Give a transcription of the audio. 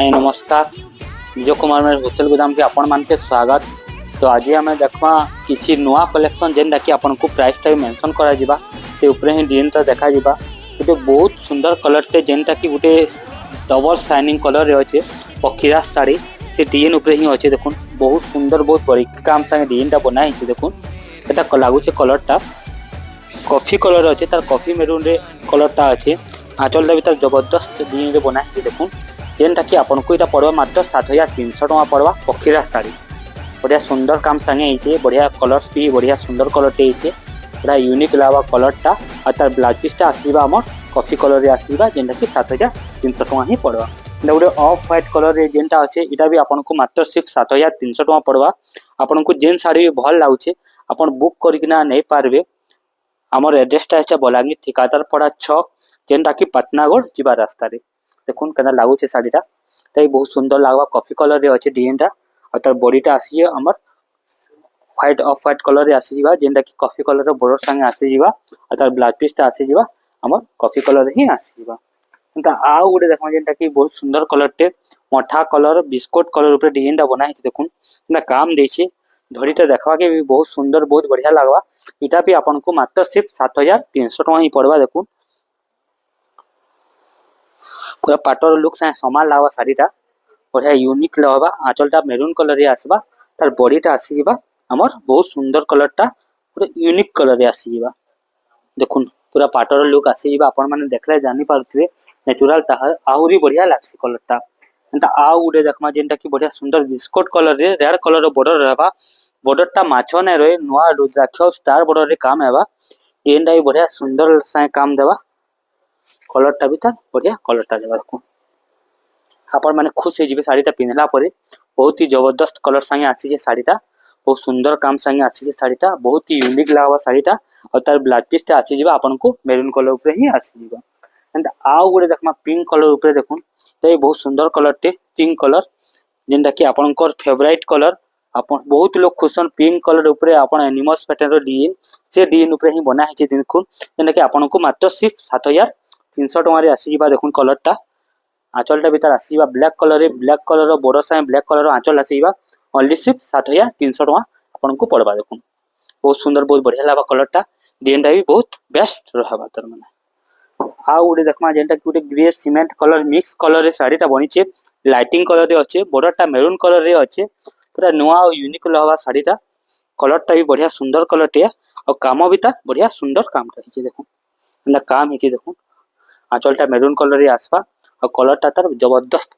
नमस्कार। विजय कुमार मेरे होलसेल गोदाम के आपण मान के स्वागत। तो आज आम देखा किसी नुआ कलेक्शन जेनटा कि आपन को प्राइस टाइम मेंशन करा जिबा से ऊपर ही डिजाइन ता देखा जिबा। गोटे बहुत सुंदर कलर टे जेनटा कि गोटे डबल शाइनिंग कलर रे अच्छे पखीरा साड़ी से डिजाइन ऊपर ही अच्छे। देखुन बहुत सुंदर बहुत बारीक काम संगे डिजाइन ता बना है। देखुन एटा लागुचे कलर टा कॉफी कलर अच्छे तार कॉफी मेरून रे कलर टा अच्छे। आंचल टा भी तार जबरदस्त डिजाइन रे बना है। देखुन जेनटा कि आपन को इटा पड़वा मात्र 7300 टका पड़वा पखीरा साड़ी। बढ़िया सुंदर काम संगे होइछे, बढ़िया कलर्स भी बढ़िया सुंदर कलर टे होइछे, बड़ा यूनिक लावा कलर टा और तार ब्लाउज पीस टा आसीबा हमर कॉफी कलर रे आसीबा जेनटा कि 7300 टका ही पड़वा। एटा गोटे ऑफ व्हाइट कलर रे जेनटा अच्छे इटा भी आपन को मात्र सिर्फ 7300 टका पड़वा। आपन को जेन साड़ी भी भल लागुछे आपन बुक करिकिना नै पारबे। हमर एड्रेस टा है बलांगीर ठिकादार पड़ा 6 जेनटा कि पाटनागढ़ जीवा रास्ता रे। देखुन केना लागुचे साड़ीटा ताई बहुत सुंदर लागवा कॉफी कलर रे अच्छे डिजाइनटा और तार बॉडीटा आसी हमर व्हाइट ऑफ व्हाइट कलर रे आसी जीवा जेनटा कि कॉफी कलर रो बॉर्डर संगे आसी जीवा और तार ब्लाउज पीसटा आसी जीवा हमर कॉफी कलर रे ही आसी जीवा। एंता आ गुडे देखमा जेनटा कि बहुत सुंदर कलर टे मठा कलर बिस्कुट कलर ऊपर डिजाइनटा बना है। देखुन ना काम देछि धड़ीटा देखवा के भी बहुत सुंदर बहुत बढ़िया लागवा। इटा भी आपन को मात्र सिर्फ 7300 टका ही पड़वा। देखुन पूरा पाटर लुक से समान लागवा साड़ीटा बढ़िया यूनिक लगवा। आंचलटा मेरून कलर रे आसबा तार बॉडीटा आसी जीवा हमर बहुत सुंदर कलरटा पूरा यूनिक कलर रे आसी जीवा। देखुन पूरा पाटर लुक आसी जीवा आपण माने देखले जानि पारथुवे नेचुरल ताहा आहुरी बढ़िया लागसी कलरटा। एंता आ उडे देखमा जेनटा कि बढ़िया सुंदर बिस्कुट कलर रे रेड कलर रो बॉर्डर रहबा। बॉर्डरटा माछो नै रहे नुआ रुद्राक्ष स्टार बॉर्डर रे काम हेबा। एंडा भी बढ़िया सुंदर से काम देबा कलरटा भी था बढ़िया कलरटा देबा। देखुन आपण माने खुश हो जिबे साड़ीटा पिनला परे बहुत ही जबरदस्त कलर संगे आसी जे साड़ीटा बहुत सुंदर काम संगे आसी जे साड़ीटा बहुत ही यूनिक लागवा साड़ीटा और तार ब्लाउज पीसटा आसी जिबा आपन को मेरून कलर ऊपर ही आसी जिबा। एंड आउ गुडे देखमा पिंक कलर ऊपर देखुन ते बहुत सुंदर कलर टे पिंक कलर जेंटा कि आपनकर फेवरेट कलर। आपन बहुत लोग खुशन पिंक कलर ऊपर आपन एनिमल्स पैटर्न रो डिजाइन से डिजाइन ऊपर ही बना है। देखुन जेंटा कि आपन को मात्र सिर्फ 7300 टका रे आसी जिबा। देखुन कलरटा आंचलटा भीतर आसीबा ब्लैक कलर रो बॉर्डर से ब्लैक कलर रो आंचल आसीबा ओनली सिर्फ 7300 टका आपन को पड़बा। देखुन बहुत सुंदर बहुत बढ़िया लाबा कलरटा डिजाइनटा भी बहुत बेस्ट रहबा। तर माने आ उडे देखमा जेंटा कि गुटे grey cement colour mix colour रे साड़ीटा बनिचे लाइटिंग कलर रे अच्छे बॉर्डरटा मेरून कलर रे अच्छे पूरा नुआ और यूनिक लगवा साड़ीटा कलरटा भी बढ़िया सुंदर कलर टे और काम भी ता बढ़िया सुंदर काम रही। देखुन ना काम है। देखुन आंचलटा मेरून कलर रे आसबा और कलरटा तार जबरदस्त